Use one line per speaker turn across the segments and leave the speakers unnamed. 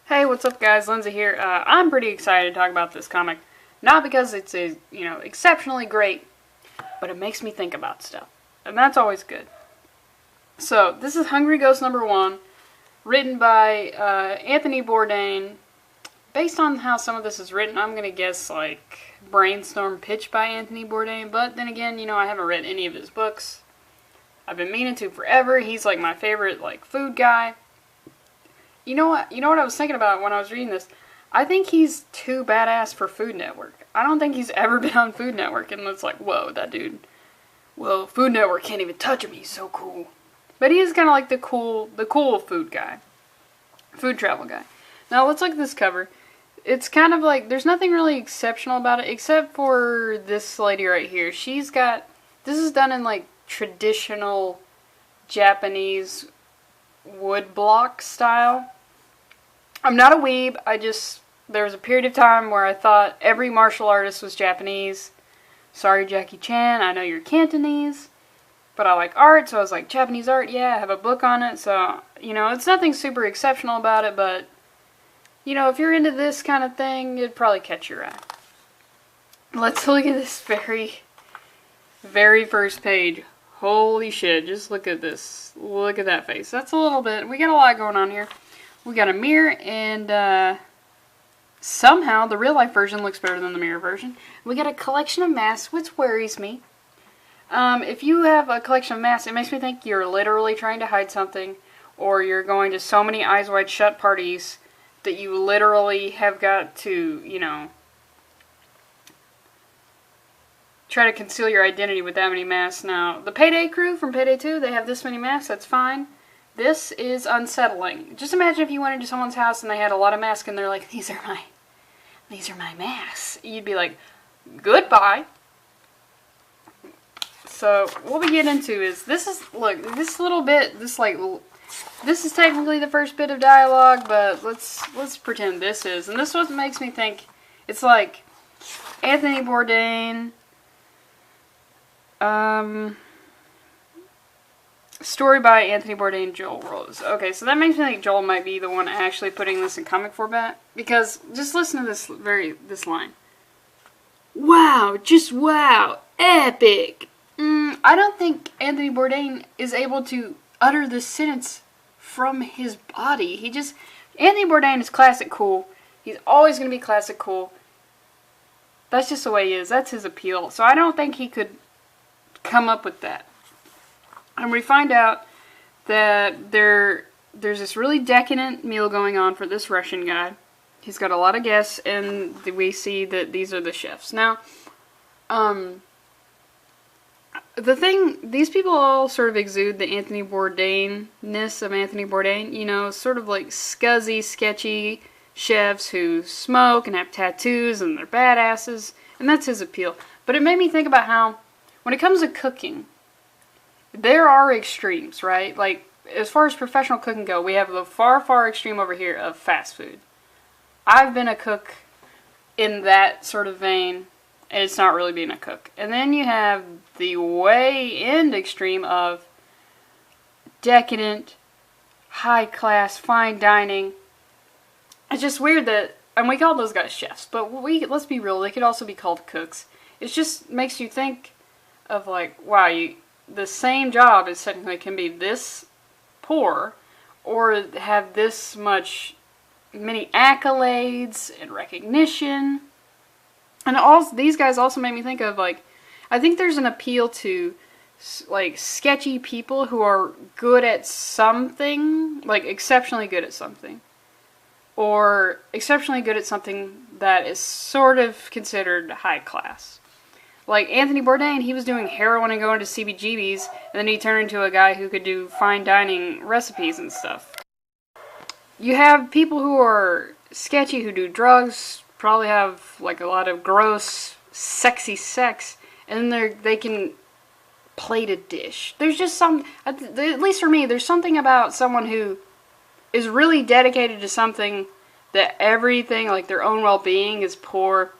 Hey, what's up guys? Lindsay here. I'm pretty excited to talk about this comic. Not because it's exceptionally great, but it makes me think about stuff. And that's always good. So, this is Hungry Ghost #1, written by Anthony Bourdain. Based on how some of this is written, I'm going to guess like brainstorm pitch by Anthony Bourdain. But then again, I haven't read any of his books. I've been meaning to forever. He's like my favorite food guy. You know what I was thinking about when I was reading this? I think he's too badass for Food Network. I don't think he's ever been on Food Network, and it's like, whoa, that dude. Well, Food Network can't even touch him. He's so cool. But he is kind of like the cool food guy. Food travel guy. Now, let's look at this cover. It's kind of like, there's nothing really exceptional about it, except for this lady right here. This is done in like traditional Japanese wood block style. I'm not a weeb, there was a period of time where I thought every martial artist was Japanese. Sorry, Jackie Chan, I know you're Cantonese, but I like art, so I was like, Japanese art, yeah, I have a book on it, so, it's nothing super exceptional about it, but, if you're into this kind of thing, it'd probably catch your eye. Let's look at this very, very first page. Holy shit, just look at this. Look at that face. That's a little bit, we got a lot going on here. We got a mirror, and somehow the real life version looks better than the mirror version. We got a collection of masks, which worries me. If you have a collection of masks, it makes me think you're literally trying to hide something, or you're going to so many eyes wide shut parties that you literally have got to, try to conceal your identity with that many masks. Now, the Payday crew from Payday 2, they have this many masks, that's fine. This is unsettling. Just imagine if you went into someone's house and they had a lot of masks and they're like, these are my masks. You'd be like, goodbye. So, what we get into is, this is technically the first bit of dialogue, but let's pretend this is. And this is what makes me think, it's like Anthony Bourdain, story by Anthony Bourdain, Joel Rose. Okay, so that makes me think Joel might be the one actually putting this in comic format, because just listen to this line. Wow, just wow, epic. I don't think Anthony Bourdain is able to utter this sentence from his body. Anthony Bourdain is classic cool. He's always going to be classic cool. That's just the way he is. That's his appeal. So I don't think he could come up with that. And we find out that there's this really decadent meal going on for this Russian guy. He's got a lot of guests, and we see that these are the chefs. Now, these people all sort of exude the Anthony Bourdain-ness of Anthony Bourdain. Sort of like scuzzy, sketchy chefs who smoke and have tattoos and they're badasses. And that's his appeal. But it made me think about how, when it comes to cooking, there are extremes, right? Like, as far as professional cooking go, we have the far, far extreme over here of fast food. I've been a cook in that sort of vein, and it's not really being a cook. And then you have the way end extreme of decadent, high-class, fine dining. It's just weird that, and we call those guys chefs, but let's be real, they could also be called cooks. It just makes you think of like, wow, the same job is technically can be this poor, or have this many accolades and recognition. And these guys also made me think of, like, I think there's an appeal to, like, sketchy people who are good at something, like, exceptionally good at something. Or exceptionally good at something that is sort of considered high class. Like Anthony Bourdain, he was doing heroin and going to CBGBs, and then he turned into a guy who could do fine dining recipes and stuff. You have people who are sketchy, who do drugs, probably have like a lot of gross, sexy sex, and they can plate a dish. There's just at least for me, there's something about someone who is really dedicated to something that everything, like their own well-being, is poor.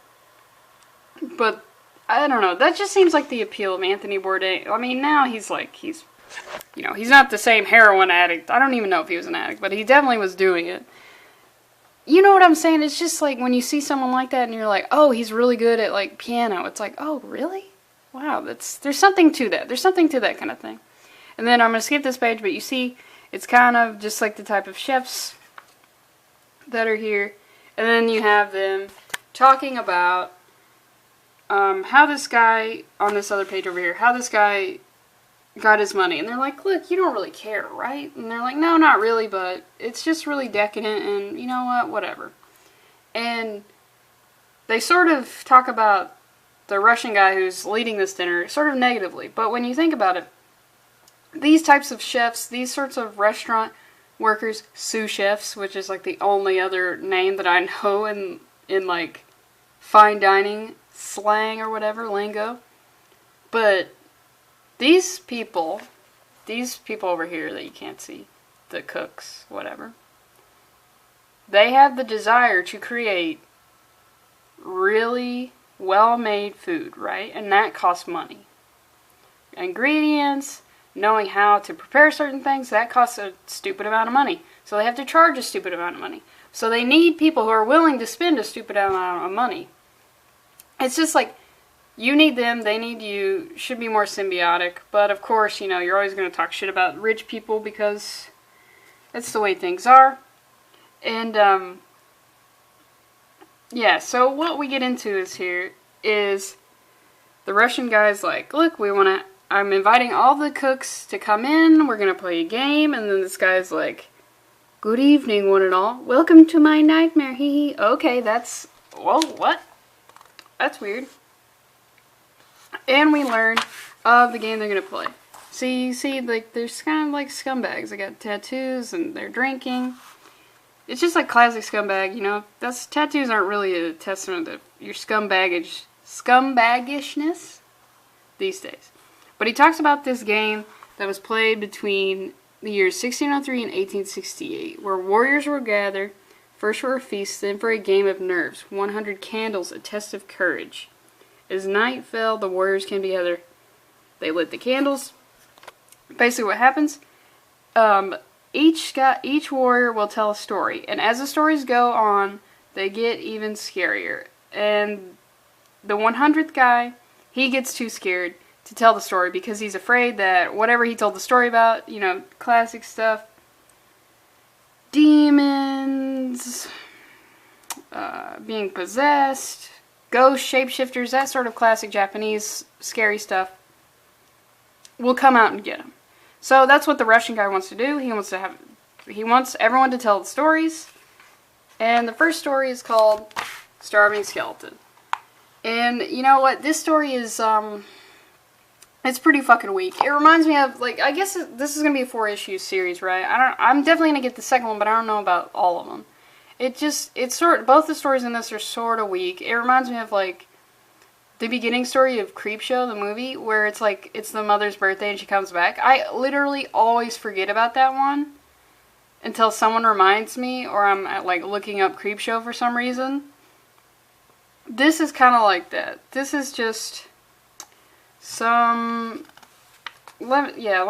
But I don't know, that just seems like the appeal of Anthony Bourdain. I mean, now he's not the same heroin addict. I don't even know if he was an addict, but he definitely was doing it. you know what I'm saying? It's just like when you see someone like that and you're like, oh, he's really good at like piano. It's like, oh, really? Wow, there's something to that. There's something to that kind of thing. And then I'm going to skip this page, but you see, it's kind of just like the type of chefs that are here. And then you have them talking about how this guy, on this other page over here, how this guy got his money. And they're like, look, you don't really care, right? And they're like, no, not really, but it's just really decadent, and you know what, whatever. And they sort of talk about the Russian guy who's leading this dinner sort of negatively. But when you think about it, these types of chefs, these sorts of restaurant workers, sous chefs, which is like the only other name that I know in like fine dining slang or whatever, lingo. But these people over here that you can't see, the cooks, whatever, they have the desire to create really well-made food, right? And that costs money. Ingredients, knowing how to prepare certain things, that costs a stupid amount of money. So they have to charge a stupid amount of money. So they need people who are willing to spend a stupid amount of money. It's just like, you need them, they need you, should be more symbiotic. But of course, you know, you're always going to talk shit about rich people because that's the way things are. And, yeah, so what we get into is the Russian guy's like, look, I'm inviting all the cooks to come in, we're going to play a game. And then this guy's like, good evening, one and all. Welcome to my nightmare, hee hee. Okay, whoa, what? That's weird. And we learn of the game they're going to play. So you see, like, there's kind of like scumbags. They got tattoos and they're drinking. It's just like classic scumbag, you know. Tattoos aren't really a testament to your scumbagishness these days. But he talks about this game that was played between the years 1603 and 1868, where warriors were gathered, first for a feast, then for a game of nerves. 100 candles, a test of courage. As night fell, the warriors came together. They lit the candles. Basically what happens, each warrior will tell a story. And as the stories go on, they get even scarier. And the 100th guy, he gets too scared to tell the story because he's afraid that whatever he told the story about, you know, classic stuff, demons, being possessed, ghosts, shapeshifters, that sort of classic Japanese scary stuff, will come out and get him. So that's what the Russian guy wants to do. He wants everyone to tell the stories. And the first story is called Starving Skeleton. And you know what? This story is, it's pretty fucking weak. It reminds me of, like, I guess this is going to be a 4-issue series, right? I'm definitely going to get the second one, but I don't know about all of them. Both the stories in this are sort of weak. It reminds me of, like, the beginning story of Creepshow, the movie, where it's like, it's the mother's birthday and she comes back. I literally always forget about that one until someone reminds me, or I'm like looking up Creepshow for some reason. This is kind of like that. This is just let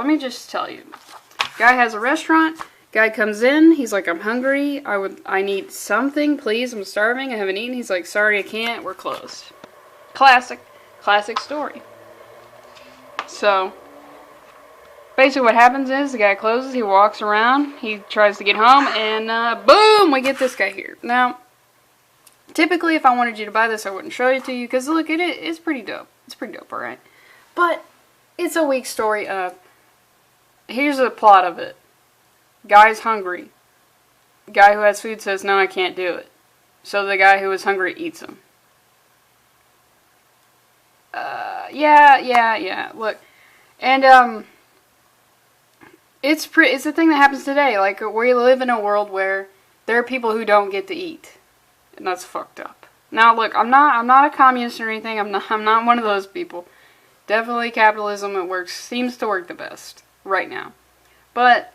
me just tell you. Guy has a restaurant. Guy comes in. He's like, I'm hungry. I need something, please. I'm starving. I haven't eaten. He's like, sorry, I can't. We're closed. Classic story. So, basically what happens is the guy closes, he walks around, he tries to get home, and boom, we get this guy here. Now, typically if I wanted you to buy this, I wouldn't show it to you, because look, it's pretty dope. It's pretty dope, alright? But, it's a weak story of, here's the plot of it. Guy's hungry. Guy who has food says, no, I can't do it. So the guy who is hungry eats him. Yeah. Look, and it's a thing that happens today. Like, we live in a world where there are people who don't get to eat, and that's fucked up. Now, look, I'm not a communist or anything. I'm not one of those people. Definitely, capitalism seems to work the best right now, but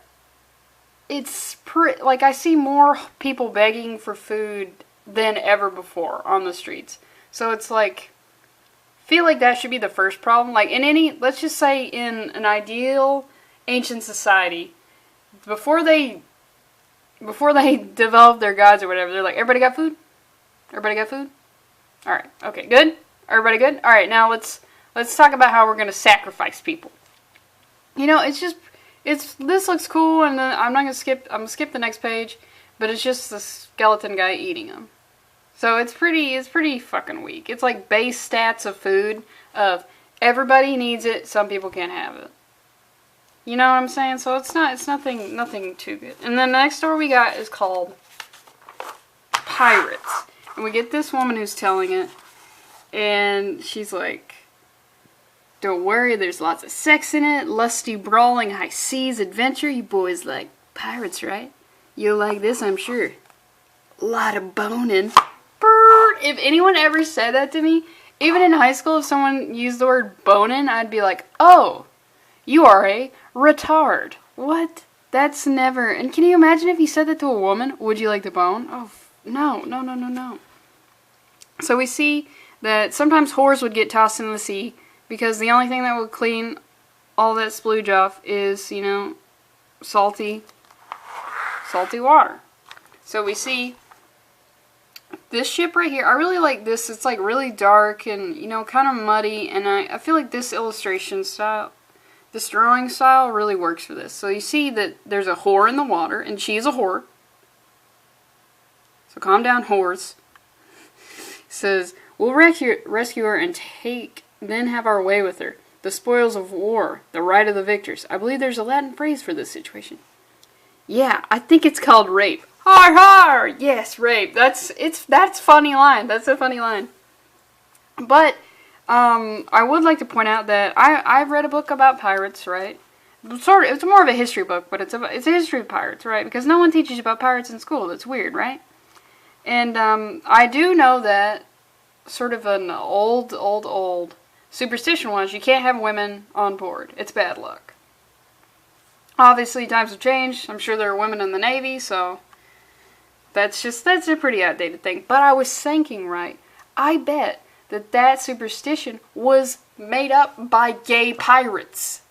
it's like I see more people begging for food than ever before on the streets. So it's like, feel like that should be the first problem. Like let's just say in an ideal ancient society, before they before they develop their gods or whatever, they're like, everybody got food? Everybody got food? Alright, okay, good? Everybody good? Alright, now let's talk about how we're going to sacrifice people. You know, this looks cool, and then I'm going to skip the next page, but it's just the skeleton guy eating them. So it's pretty fucking weak. It's like base stats of food of everybody needs it, some people can't have it. You know what I'm saying? So it's nothing too good. And then the next story we got is called Pirates. And we get this woman who's telling it, and she's like, don't worry, there's lots of sex in it, lusty, brawling, high seas, adventure. You boys like pirates, right? You'll like this, I'm sure. A lot of boning. Brrr. If anyone ever said that to me, even in high school, if someone used the word boning, I'd be like, oh, you are a retard. What? That's never... And can you imagine if you said that to a woman? Would you like to bone? Oh, no. So we see that sometimes whores would get tossed into the sea because the only thing that would clean all that splooge off is, you know, salty water. So we see this ship right here. I really like this. It's like really dark and, you know, kind of muddy, and I feel like this illustration style, this drawing style really works for this. So you see that there's a whore in the water, and she's a whore. So calm down, whores. It says, we'll rescue her and then have our way with her. The spoils of war, the right of the victors. I believe there's a Latin phrase for this situation. Yeah, I think it's called rape. Har har! Yes, rape. That's funny line. That's a funny line. But I would like to point out that I've read a book about pirates, right? It's more of a history book, but it's a history of pirates, right? Because no one teaches you about pirates in school. That's weird, right? And I do know that sort of an old superstition was you can't have women on board. It's bad luck. Obviously, times have changed. I'm sure there are women in the Navy, so that's a pretty outdated thing. But I was thinking, right, I bet that superstition was made up by gay pirates.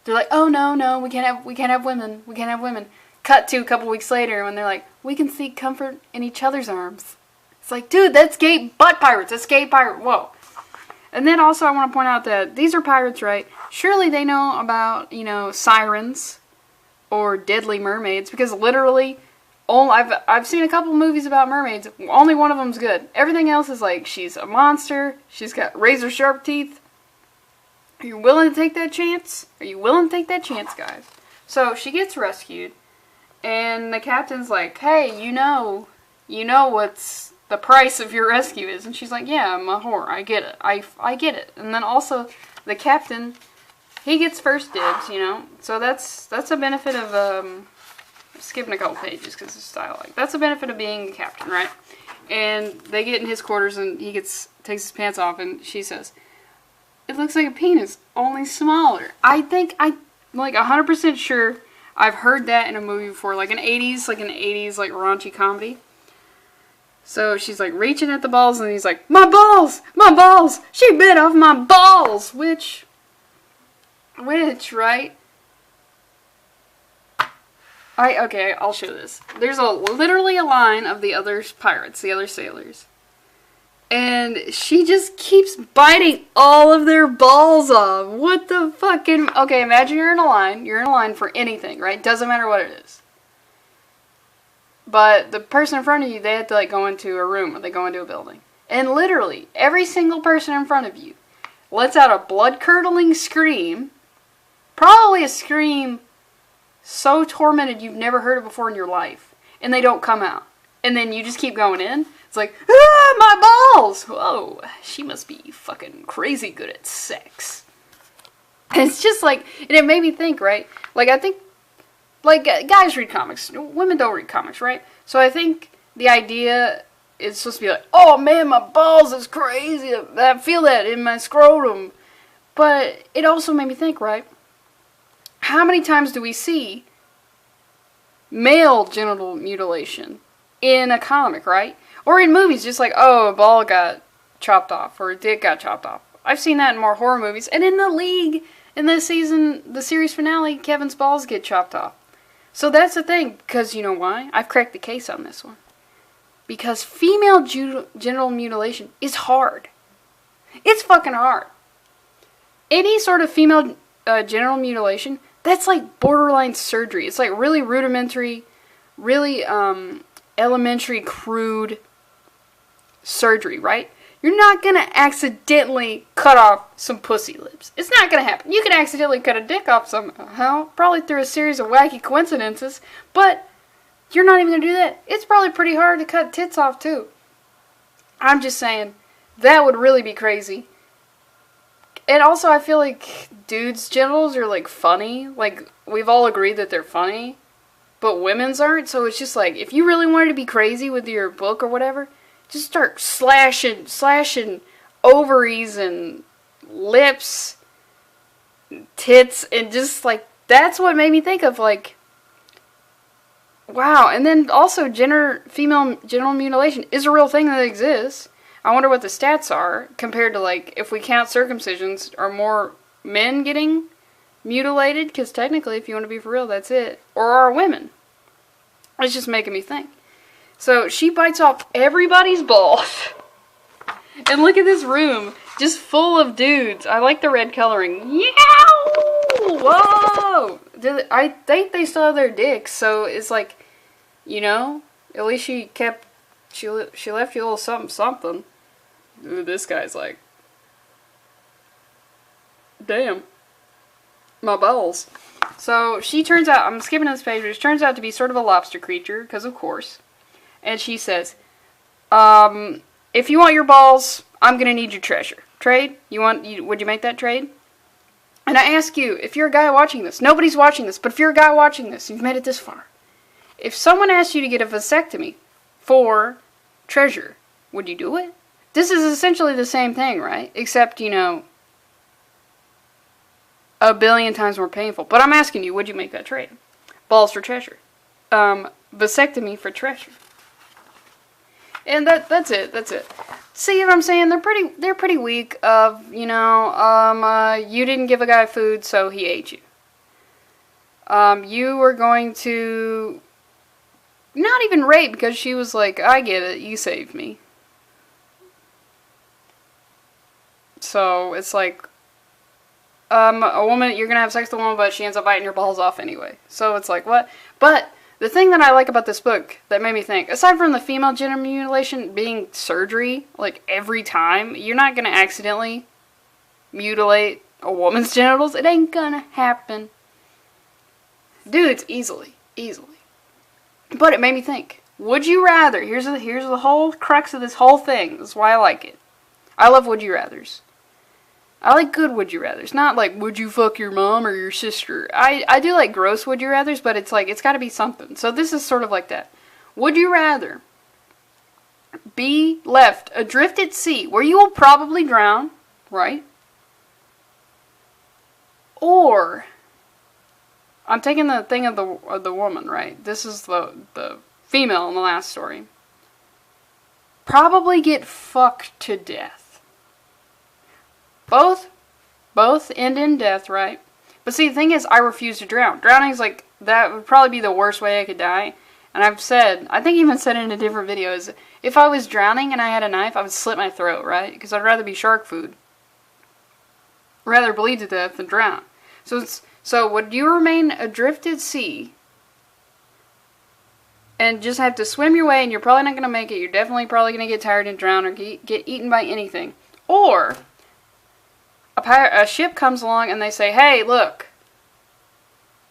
They're like, oh no, we can't have women. Cut to a couple weeks later when they're like, we can seek comfort in each other's arms. It's like, dude, that's gay butt pirates. That's gay pirate. Whoa. And then also I want to point out that these are pirates, right? Surely they know about, you know, sirens or deadly mermaids, because literally, I've seen a couple movies about mermaids. Only one of them's good. Everything else is like, she's a monster. She's got razor sharp teeth. Are you willing to take that chance? Are you willing to take that chance, guys? So she gets rescued, and the captain's like, hey, you know what's the price of your rescue is. And she's like, yeah, I'm a whore. I get it. I get it. And then also the captain, he gets first dibs, you know. So that's a benefit of skipping a couple pages because it's style like. That's a benefit of being a captain, right? And they get in his quarters and he takes his pants off, and she says, it looks like a penis, only smaller. I'm like 100% sure I've heard that in a movie before, like an 80s raunchy comedy. So she's like reaching at the balls, and he's like, my balls, she bit off my balls, which, right? Okay, I'll show this. There's literally a line of the other pirates, the other sailors. And she just keeps biting all of their balls off. What the fucking... Okay, imagine you're in a line. You're in a line for anything, right? Doesn't matter what it is. But the person in front of you, they have to like go into a room or they go into a building. And literally, every single person in front of you lets out a blood-curdling scream. Probably a scream so tormented you've never heard it before in your life. And they don't come out. And then you just keep going in. It's like, ah, my balls! Whoa, she must be fucking crazy good at sex. And it's just like, and it made me think, right? Like, I think, like, guys read comics. Women don't read comics, right? So I think the idea is supposed to be like, oh man, my balls is crazy. I feel that in my scrotum. But it also made me think, right? How many times do we see male genital mutilation in a comic, right? Or in movies, just like, oh, a ball got chopped off, or a dick got chopped off. I've seen that in more horror movies. And in The League, in this season, the series finale, Kevin's balls get chopped off. So that's the thing, because you know why? I've cracked the case on this one. Because female genital mutilation is hard. It's fucking hard. Any sort of female genital mutilation, that's like borderline surgery. It's like really rudimentary, really elementary, crude surgery, right? You're not going to accidentally cut off some pussy lips. It's not going to happen. You can accidentally cut a dick off somehow, probably through a series of wacky coincidences, but you're not even going to do that. It's probably pretty hard to cut tits off, too. I'm just saying, that would really be crazy. And also, I feel like dudes' genitals are, like, funny. Like, we've all agreed that they're funny, but women's aren't, so it's just like, if you really wanted to be crazy with your book or whatever, just start slashing ovaries and lips, tits, and just, like, that's what made me think of, like, wow. And then also, female genital mutilation is a real thing that exists. I wonder what the stats are compared to, like, if we count circumcisions, are more men getting mutilated? Because technically, if you want to be for real, that's it. Or are women? It's just making me think. So, she bites off everybody's balls. And look at this room. Just full of dudes. I like the red coloring. Yow! Whoa! I think they still have their dicks. So, it's like, you know, at least she left you a little something. Ooh, this guy's like, damn. My balls. So, she turns out, I'm skipping this page, but she turns out to be sort of a lobster creature, because of course. And she says, if you want your balls, I'm going to need your treasure. Trade? Would you make that trade? And I ask you, if you're a guy watching this, nobody's watching this, but if you're a guy watching this, you've made it this far. If someone asked you to get a vasectomy for treasure, would you do it? This is essentially the same thing, right? Except, you know, a billion times more painful. But I'm asking you, would you make that trade? Balls for treasure. Vasectomy for treasure. And that's it. See what I'm saying? They're pretty weak of, you know, you didn't give a guy food, so he ate you. You were going to not even rape because she was like, I get it, you saved me. So it's like, a woman, you're gonna have sex with a woman, but she ends up biting your balls off anyway. So it's like, what? But the thing that I like about this book that made me think, aside from the female genital mutilation being surgery, like every time, you're not going to accidentally mutilate a woman's genitals. It ain't going to happen. Dudes, easily. But it made me think, would you rather, here's the whole crux of this whole thing, this is why I like it. I love would you rathers. I like good would you rathers, not like would you fuck your mom or your sister. I do like gross would you rathers, but it's like, it's got to be something. So this is sort of like that. Would you rather be left adrift at sea, where you will probably drown, right? Or, I'm taking the thing of the woman, right? This is the female in the last story. Probably get fucked to death. Both end in death, right? But see, the thing is, I refuse to drown. Drowning is like, that would probably be the worst way I could die. And I've said, I think I even said it in a different video, is if I was drowning and I had a knife, I would slit my throat, right? Because I'd rather be shark food. Rather bleed to death than drown. So would you remain adrift at sea and just have to swim your way, and you're probably not going to make it, you're definitely probably going to get tired and drown or get eaten by anything. Or a ship comes along and they say, hey, look,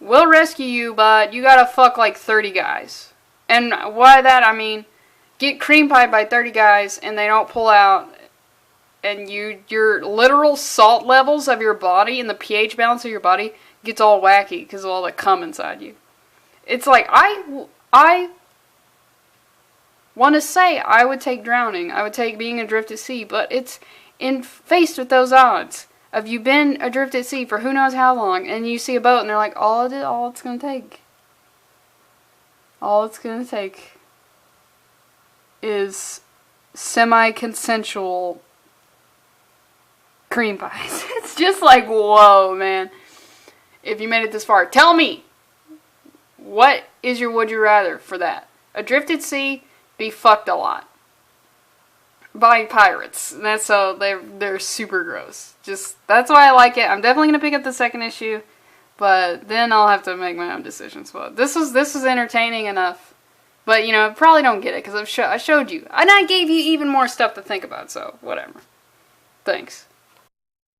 we'll rescue you, but you gotta fuck like 30 guys. And why that? I mean, get cream pied by 30 guys and they don't pull out, and your literal salt levels of your body and the pH balance of your body gets all wacky because of all the cum inside you. It's like, I want to say I would take drowning. I would take being adrift at sea, but it's faced with those odds of you've been adrift at sea for who knows how long, and you see a boat and they're like, all it's going to take is semi-consensual cream pies. It's just like, whoa, man. If you made it this far, tell me, What is your would you rather for that? Adrift at sea, be fucked a lot by pirates. That's so they're super gross. Just that's why I like it. I'm definitely gonna pick up the second issue, but then I'll have to make my own decisions. But this was entertaining enough. But you know, probably don't get it because I showed you, and I gave you even more stuff to think about. So whatever. Thanks.